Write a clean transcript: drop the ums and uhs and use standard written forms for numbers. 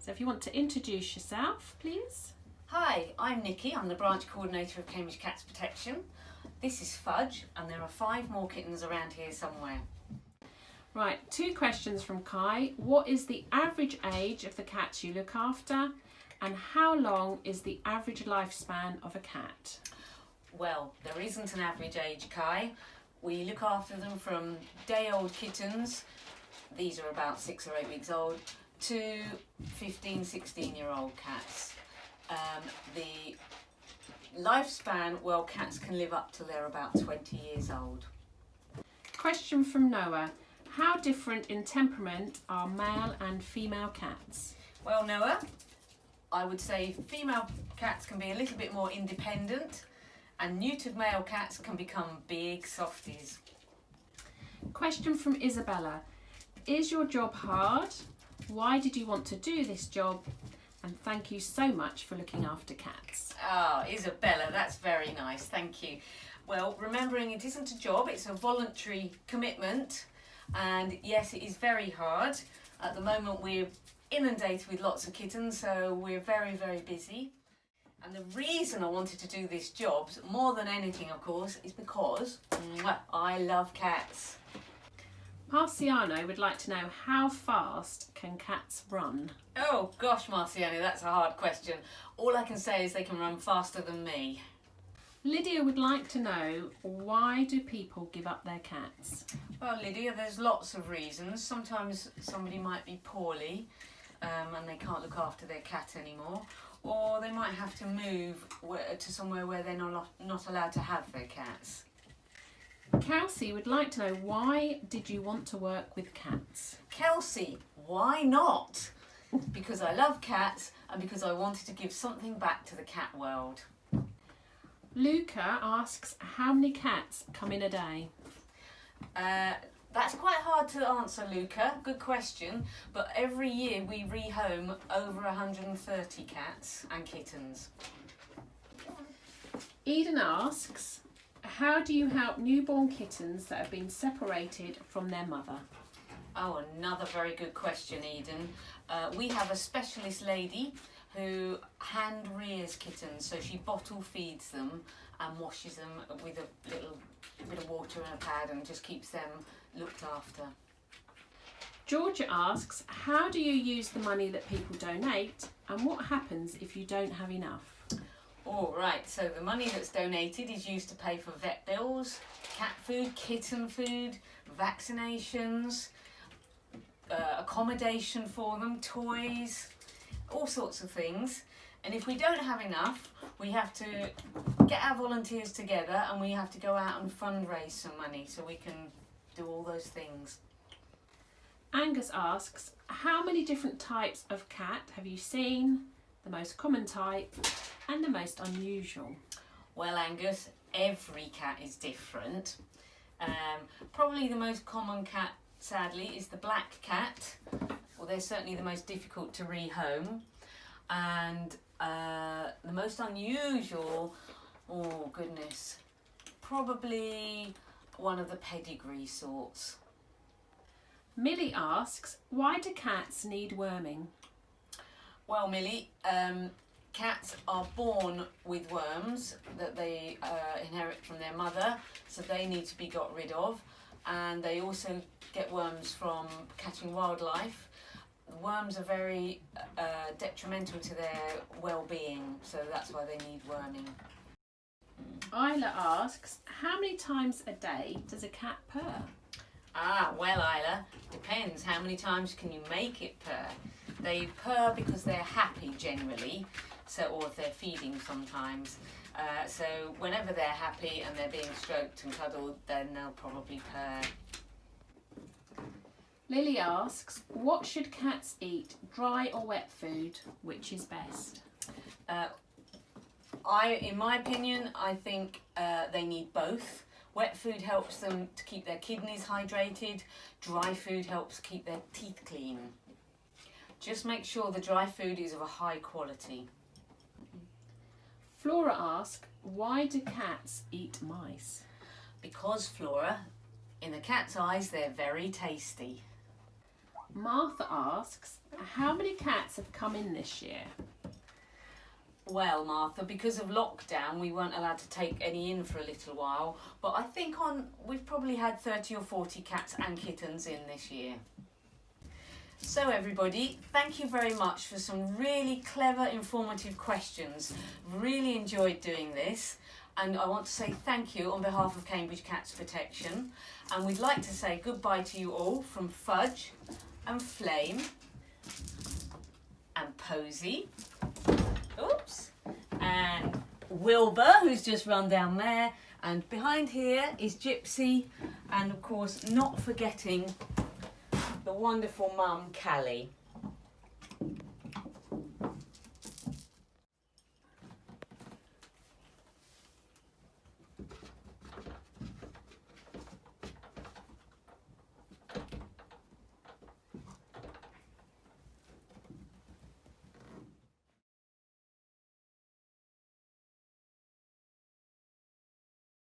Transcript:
So if you want to introduce yourself, please. Hi, I'm Nikki. I'm the branch coordinator of Cambridge Cats Protection. This is Fudge, and there are 5 more kittens around here somewhere. Right, 2 questions from Kai. What is the average age of the cats you look after? And how long is the average lifespan of a cat? Well, there isn't an average age, Kai. We look after them from day-old kittens, these are about 6 or 8 weeks old, to 15, 16-year-old cats. The lifespan, well, cats can live up till they're about 20 years old. Question from Noah. How different in temperament are male and female cats? Well, Noah, I would say female cats can be a little bit more independent, and neutered male cats can become big softies. Question from Isabella. Is your job hard? Why did you want to do this job? And thank you so much for looking after cats. Ah, Isabella, that's very nice, thank you. Well, remembering it isn't a job, it's a voluntary commitment, and yes, it is very hard. At the moment we're inundated with lots of kittens, so we're very, very busy. And the reason I wanted to do this job, more than anything of course, is because I love cats. Marciano would like to know, how fast can cats run? Oh gosh, Marciano, that's a hard question. All I can say is they can run faster than me. Lydia would like to know, why do people give up their cats? Well, Lydia, there's lots of reasons. Sometimes somebody might be poorly and they can't look after their cat anymore, or they might have to move to somewhere where they're not allowed to have their cats. Kelsey would like to know, why did you want to work with cats? Kelsey, why not? Because I love cats and because I wanted to give something back to the cat world. Luca asks, how many cats come in a day? That's quite hard to answer, Luca. Good question. But every year we rehome over 130 cats and kittens. Eden asks, how do you help newborn kittens that have been separated from their mother? Oh, another very good question, Eden. We have a specialist lady who hand rears kittens, so she bottle feeds them and washes them with a little bit of water and a pad and just keeps them looked after. Georgia asks, how do you use the money that people donate, and what happens if you don't have enough? All right, so the money that's donated is used to pay for vet bills, cat food, kitten food, vaccinations, accommodation for them, toys, all sorts of things. And if we don't have enough, we have to get our volunteers together and we have to go out and fundraise some money so we can do all those things. Angus asks, how many different types of cat have you seen? The most common type and the most unusual? Well, Angus, every cat is different. Probably the most common cat, sadly, is the black cat. Well, they're certainly the most difficult to rehome. And the most unusual, oh goodness, probably one of the pedigree sorts. Millie asks, why do cats need worming? Well, Millie, cats are born with worms that they inherit from their mother, so they need to be got rid of. And they also get worms from catching wildlife. Worms are very detrimental to their well-being, so that's why they need worming. Isla asks, how many times a day does a cat purr? Ah, well, Isla, depends. How many times can you make it purr? They purr because they're happy generally, or if they're feeding sometimes. So whenever they're happy and they're being stroked and cuddled, then they'll probably purr. Lily asks, what should cats eat, dry or wet food? Which is best? In my opinion, I think they need both. Wet food helps them to keep their kidneys hydrated. Dry food helps keep their teeth clean. Just make sure the dry food is of a high quality. Flora asks, why do cats eat mice? Because, Flora, in the cat's eyes, they're very tasty. Martha asks, how many cats have come in this year? Well, Martha, because of lockdown, we weren't allowed to take any in for a little while. But I think we've probably had 30 or 40 cats and kittens in this year. So everybody, thank you very much for some really clever, informative questions. Really enjoyed doing this. And I want to say thank you on behalf of Cambridge Cats Protection. And we'd like to say goodbye to you all from Fudge and Flame and Posy. Oops. And Wilbur, who's just run down there. And behind here is Gypsy. And of course, not forgetting the wonderful mum, Callie.